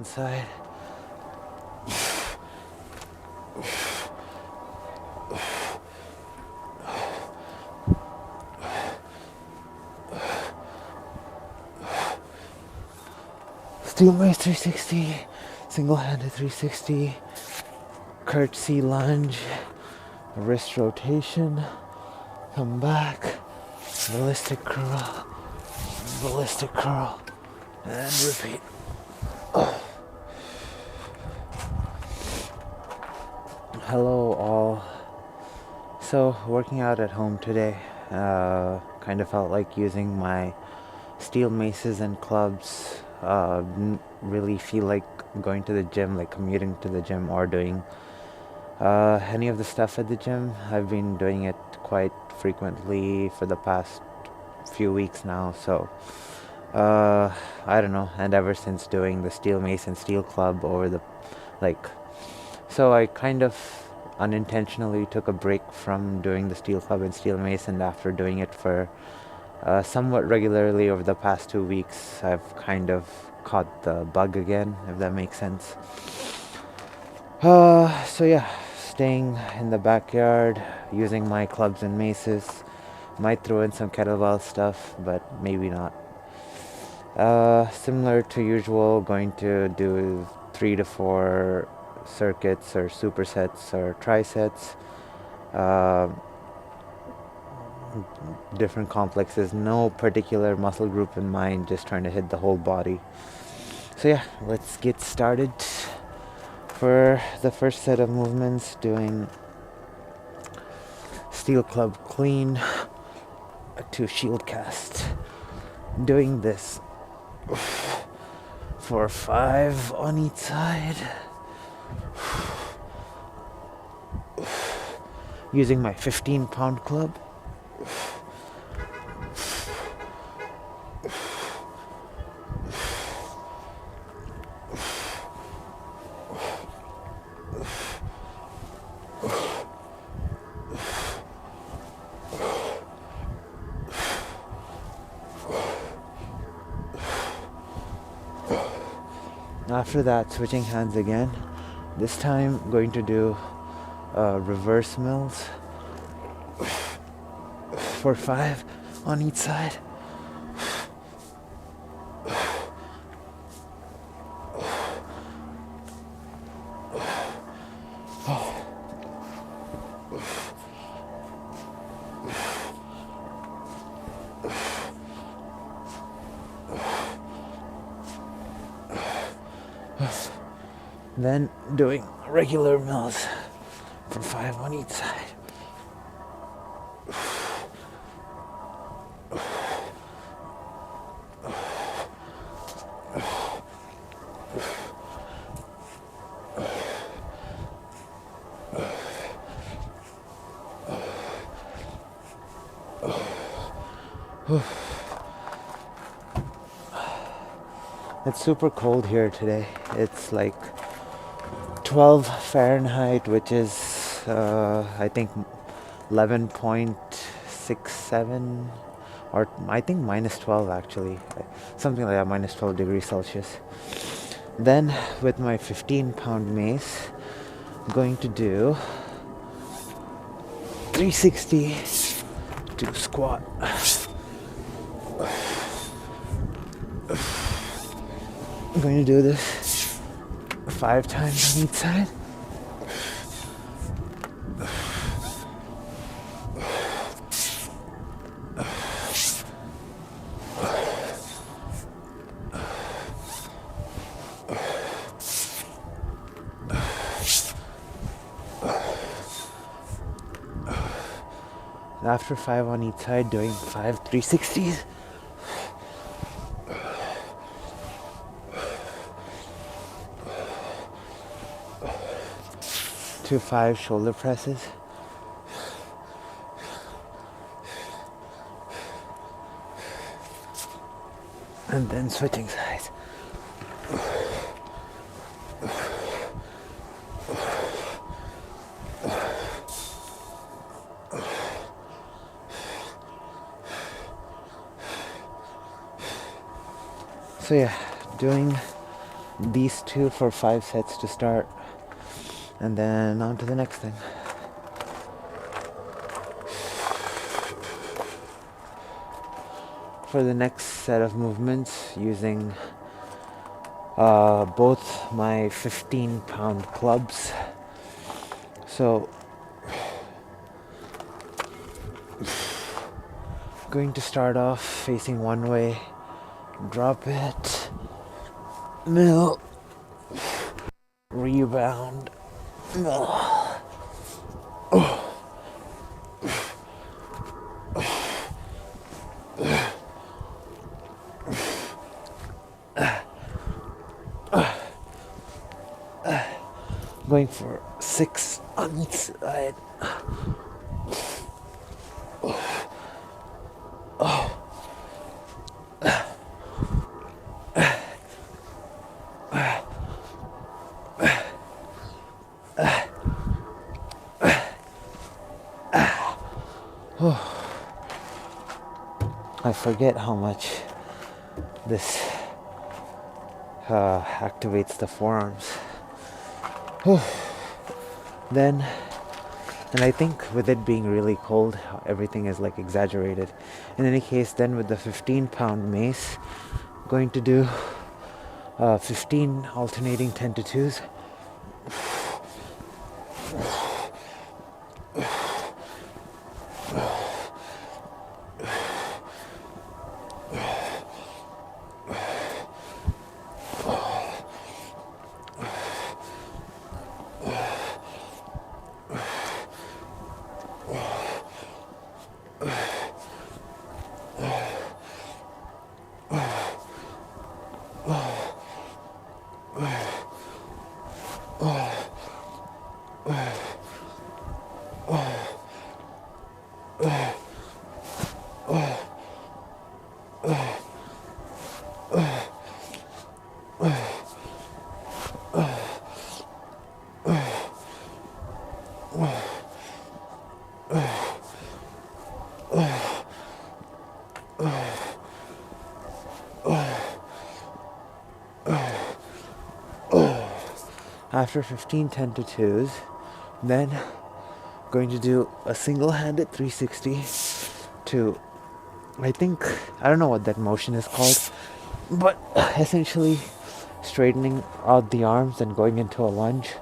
one side. Steel Mace 360, single-handed 360, curtsy lunge, wrist rotation, come back, ballistic curl, and repeat. Hello all. So working out at home today, kind of felt like using my steel maces and clubs. Didn't really feel like going to the gym, like commuting to the gym or doing any of the stuff at the gym. I've been doing it quite frequently for the past few weeks now, so I don't know, and ever since doing the steel mace and steel club over the so I kind of unintentionally took a break from doing the steel club and steel mace, and after doing it for somewhat regularly over the past 2 weeks, I've kind of caught the bug again, if that makes sense. So yeah, staying in the backyard, using my clubs and maces. Might throw in some kettlebell stuff, but maybe not. Similar to usual, going to do 3 to 4 circuits or supersets or trisets. Different complexes, no particular muscle group in mind, just trying to hit the whole body. So yeah, let's get started. For the first set of movements, doing steel club clean to shield cast. Doing this for 5 on each side. Using my 15-pound club. After that, switching hands again. This time going to do reverse mills for 5 on each side. Then doing regular mills for 5 on each side. It's super cold here today. It's like 12 Fahrenheit, which is I think 11.67, or I think minus 12 actually, something like that, minus 12 degrees Celsius. Then with my 15-pound mace, I'm going to do 360 to squat. I'm going to do this 5 times on each side. After 5 on each side, doing 5 360s. To 5 shoulder presses. And then switching sides. So yeah, doing these two for 5 sets to start, and then on to the next thing. For the next set of movements, using both my 15-pound clubs. So going to start off facing one way, drop it, mill, rebound, mill. Going for 6 on each side. I forget how much this activates the forearms. Then, and I think with it being really cold, everything is like exaggerated. In any case, then with the 15-pound mace, going to do 15 alternating 10 to 2s. After 15 10 to 2s, then going to do a single-handed 360 to, I don't know what that motion is called, but essentially straightening out the arms and going into a lunge.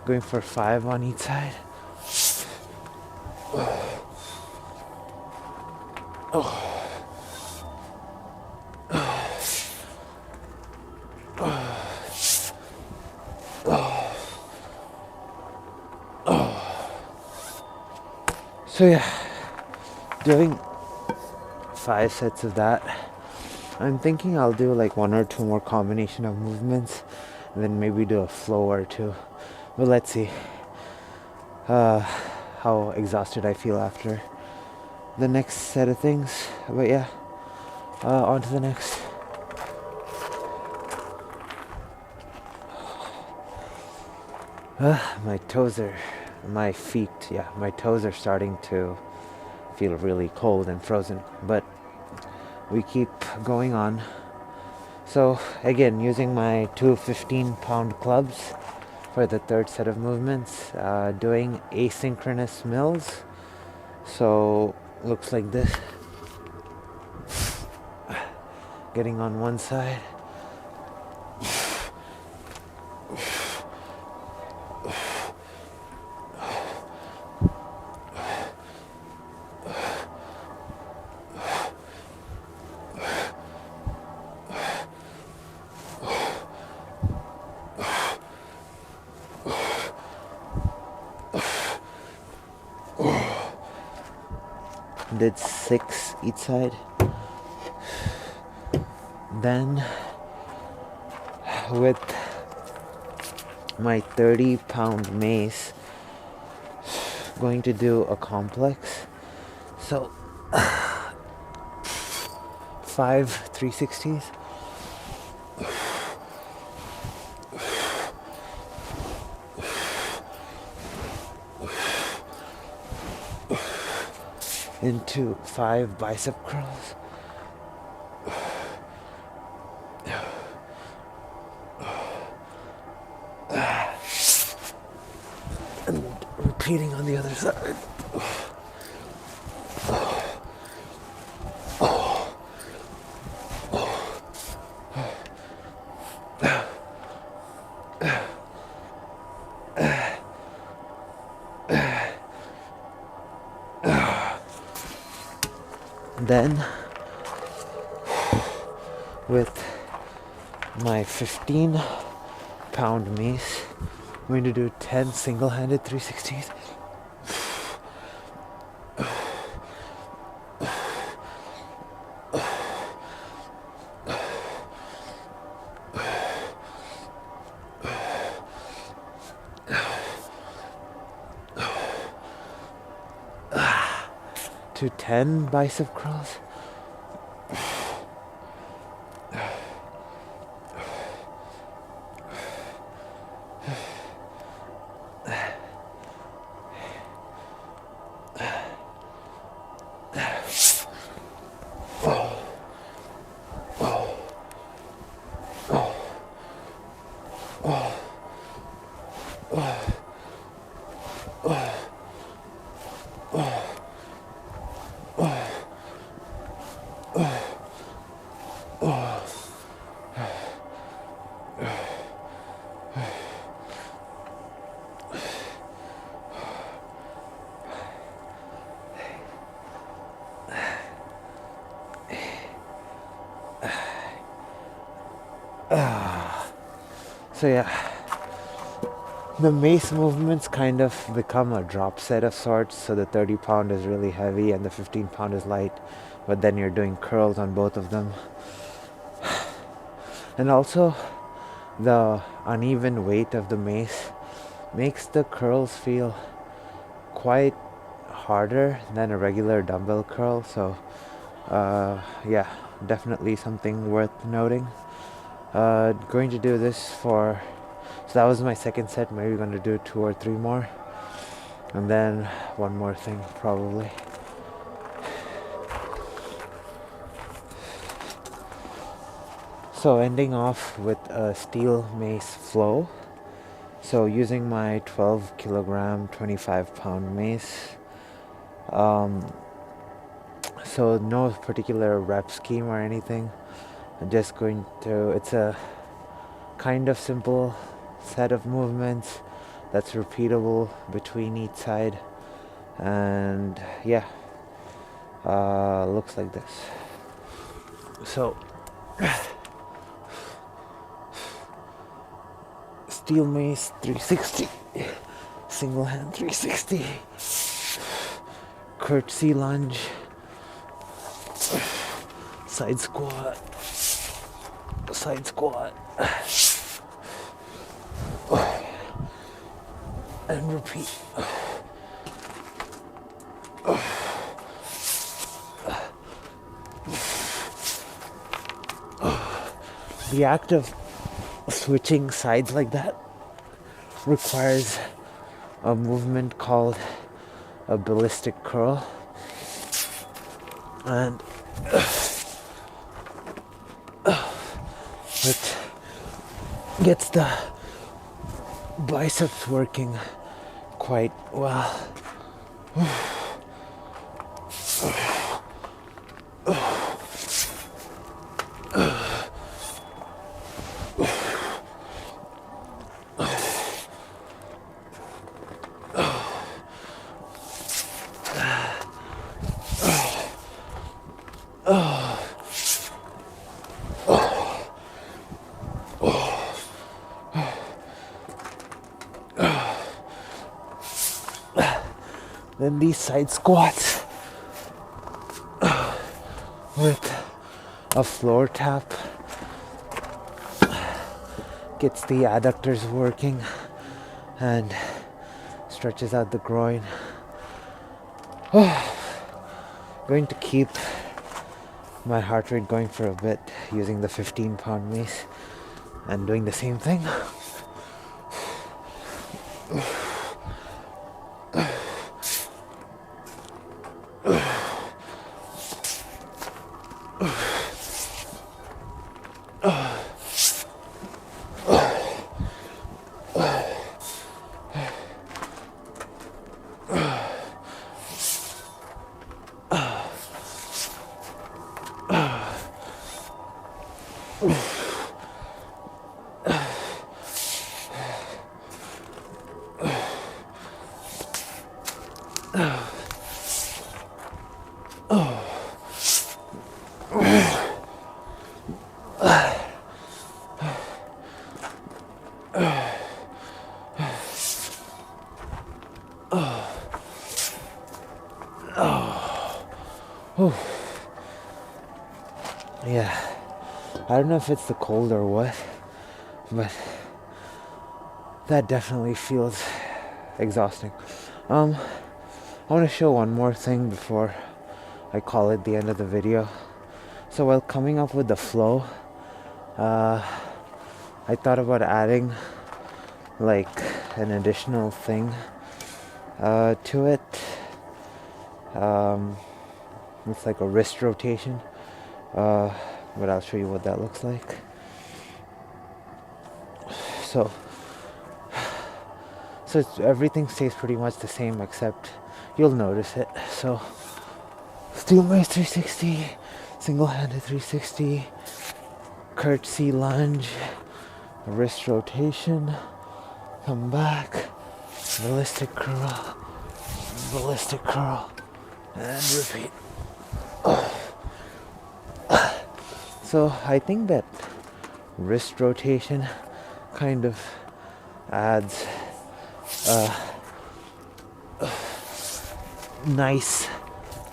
Going for 5 on each side. So yeah, doing 5 sets of that. I'm thinking I'll do like 1 or 2 more combination of movements, and then maybe do a flow or 2. But let's see how exhausted I feel after the next set of things. But yeah, on to the next. My toes are, my toes are starting to feel really cold and frozen, but we keep going on. So again, using my two 15-pound clubs for the third set of movements, doing asynchronous mills. So looks like this. Getting on one side. Did 6 each side. Then with my 30-pound mace, going to do a complex. So 5 360s. Into 5 bicep curls. And repeating on the other side. Then, with my 15-pound mace, I'm going to do 10 single-handed 360s. To 10 bicep curls. So yeah, the mace movements kind of become a drop set of sorts. So the 30-pound is really heavy and the 15-pound is light, but then you're doing curls on both of them. And also, the uneven weight of the mace makes the curls feel quite harder than a regular dumbbell curl. So yeah, definitely something worth noting. Going to do this for, so that was my second set. Maybe going to do 2 or 3 more, and then one more thing probably. So ending off with a steel mace flow. So using my 12 kilogram 25-pound mace. So no particular rep scheme or anything. I'm just going to, it's a kind of simple set of movements that's repeatable between each side, and yeah, looks like this. So steel mace 360, single hand 360, curtsy lunge, side squat, and repeat. The act of switching sides like that requires a movement called a ballistic curl, and it gets the biceps working quite well. Then these side squats with a floor tap gets the adductors working and stretches out the groin. Going to keep my heart rate going for a bit using the 15-pound mace and doing the same thing. Yeah, I don't know if it's the cold or what, but that definitely feels exhausting. I want to show one more thing before I call it the end of the video. So while coming up with the flow, I thought about adding like an additional thing to it. It's like a wrist rotation, but I'll show you what that looks like. So everything stays pretty much the same, except you'll notice it. So steel mace 360, single-handed 360, curtsy lunge, wrist rotation, come back, ballistic curl, and repeat. So I think that wrist rotation kind of adds a nice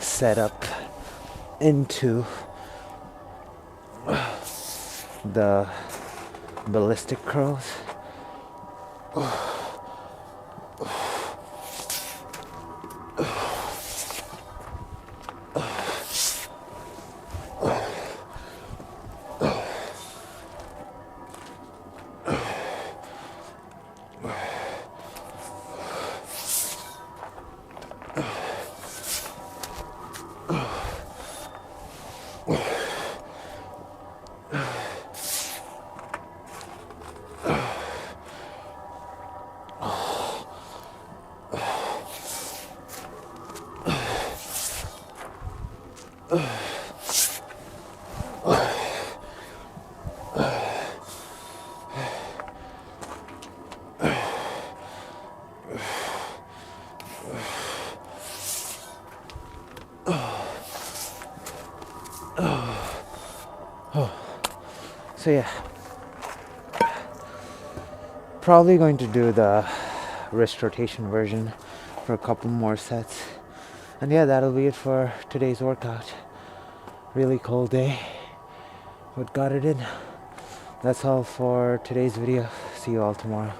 setup into the ballistic curls. So yeah, probably going to do the wrist rotation version for a couple more sets. And yeah, that'll be it for today's workout. Really cold day, but got it in. That's all for today's video. See you all tomorrow.